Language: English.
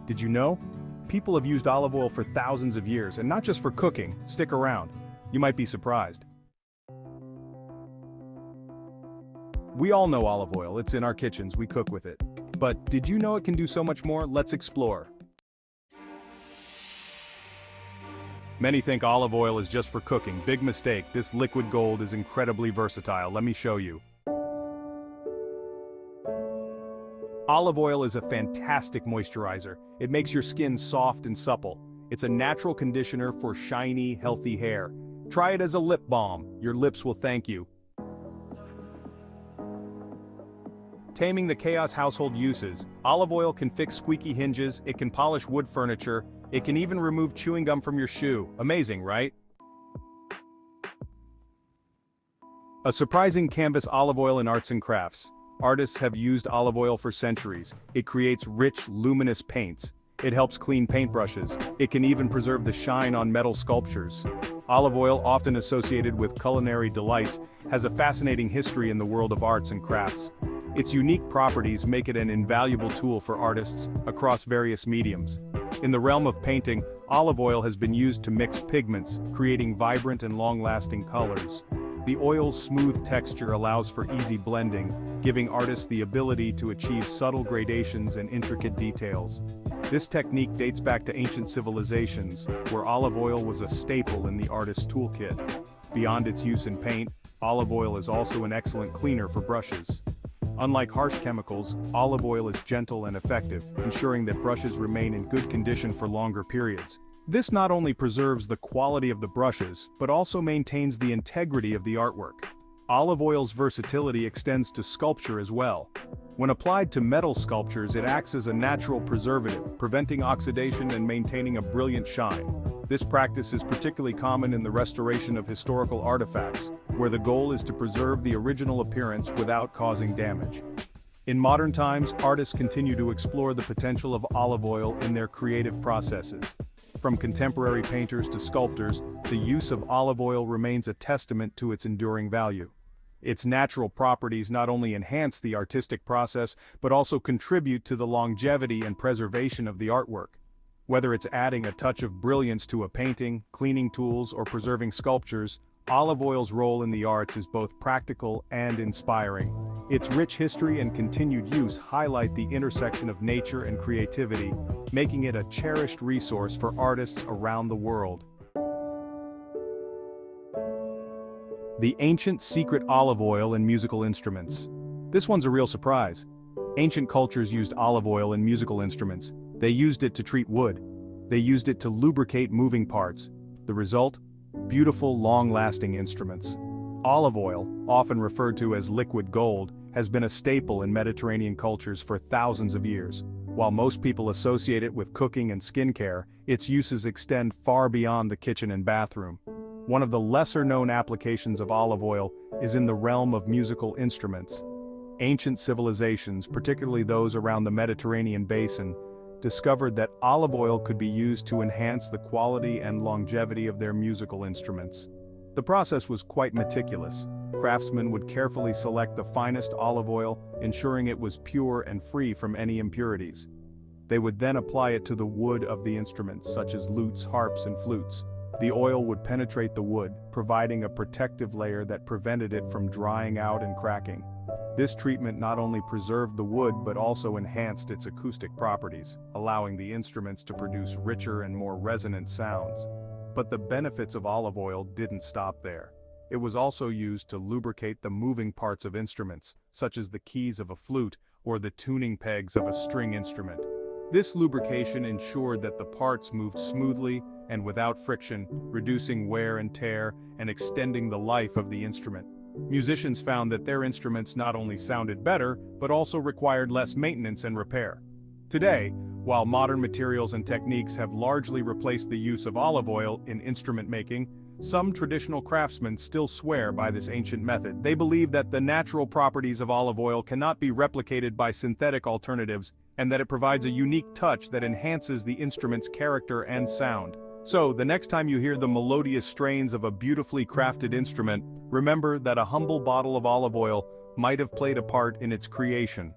Did you know? People have used olive oil for thousands of years, and not just for cooking. Stick around. You might be surprised. We all know olive oil, it's in our kitchens, we cook with it. But did you know it can do so much more? Let's explore. Many think olive oil is just for cooking. Big mistake, this liquid gold is incredibly versatile. Let me show you. Olive oil is a fantastic moisturizer. It makes your skin soft and supple. It's a natural conditioner for shiny, healthy hair. Try it as a lip balm. Your lips will thank you. Taming the chaos household uses. Olive oil can fix squeaky hinges, it can polish wood furniture, it can even remove chewing gum from your shoe. Amazing, right? A surprising canvas olive oil in arts and crafts. Artists have used olive oil for centuries. It creates rich, luminous paints. It helps clean paintbrushes. It can even preserve the shine on metal sculptures. Olive oil, often associated with culinary delights, has a fascinating history in the world of arts and crafts. Its unique properties make it an invaluable tool for artists across various mediums. In the realm of painting, olive oil has been used to mix pigments, creating vibrant and long-lasting colors. The oil's smooth texture allows for easy blending, giving artists the ability to achieve subtle gradations and intricate details. This technique dates back to ancient civilizations, where olive oil was a staple in the artist's toolkit. Beyond its use in paint, olive oil is also an excellent cleaner for brushes. Unlike harsh chemicals, olive oil is gentle and effective, ensuring that brushes remain in good condition for longer periods. This not only preserves the quality of the brushes, but also maintains the integrity of the artwork. Olive oil's versatility extends to sculpture as well. When applied to metal sculptures, it acts as a natural preservative, preventing oxidation and maintaining a brilliant shine. This practice is particularly common in the restoration of historical artifacts, where the goal is to preserve the original appearance without causing damage. In modern times, artists continue to explore the potential of olive oil in their creative processes. From contemporary painters to sculptors, the use of olive oil remains a testament to its enduring value. Its natural properties not only enhance the artistic process, but also contribute to the longevity and preservation of the artwork. Whether it's adding a touch of brilliance to a painting, cleaning tools, or preserving sculptures, olive oil's role in the arts is both practical and inspiring. Its rich history and continued use highlight the intersection of nature and creativity, making it a cherished resource for artists around the world. The ancient secret olive oil in musical instruments. This one's a real surprise. Ancient cultures used olive oil in musical instruments. They used it to treat wood. They used it to lubricate moving parts. The result? Beautiful, long-lasting instruments. Olive oil, often referred to as liquid gold, has been a staple in Mediterranean cultures for thousands of years. While most people associate it with cooking and skincare, its uses extend far beyond the kitchen and bathroom. One of the lesser-known applications of olive oil is in the realm of musical instruments. Ancient civilizations, particularly those around the Mediterranean basin, discovered that olive oil could be used to enhance the quality and longevity of their musical instruments. The process was quite meticulous. Craftsmen would carefully select the finest olive oil, ensuring it was pure and free from any impurities. They would then apply it to the wood of the instruments, such as lutes, harps, and flutes. The oil would penetrate the wood, providing a protective layer that prevented it from drying out and cracking. This treatment not only preserved the wood but also enhanced its acoustic properties, allowing the instruments to produce richer and more resonant sounds. But the benefits of olive oil didn't stop there. It was also used to lubricate the moving parts of instruments, such as the keys of a flute or the tuning pegs of a string instrument. This lubrication ensured that the parts moved smoothly and without friction, reducing wear and tear and extending the life of the instrument. Musicians found that their instruments not only sounded better, but also required less maintenance and repair. Today, while modern materials and techniques have largely replaced the use of olive oil in instrument making, some traditional craftsmen still swear by this ancient method. They believe that the natural properties of olive oil cannot be replicated by synthetic alternatives, and that it provides a unique touch that enhances the instrument's character and sound. So, the next time you hear the melodious strains of a beautifully crafted instrument, remember that a humble bottle of olive oil might have played a part in its creation.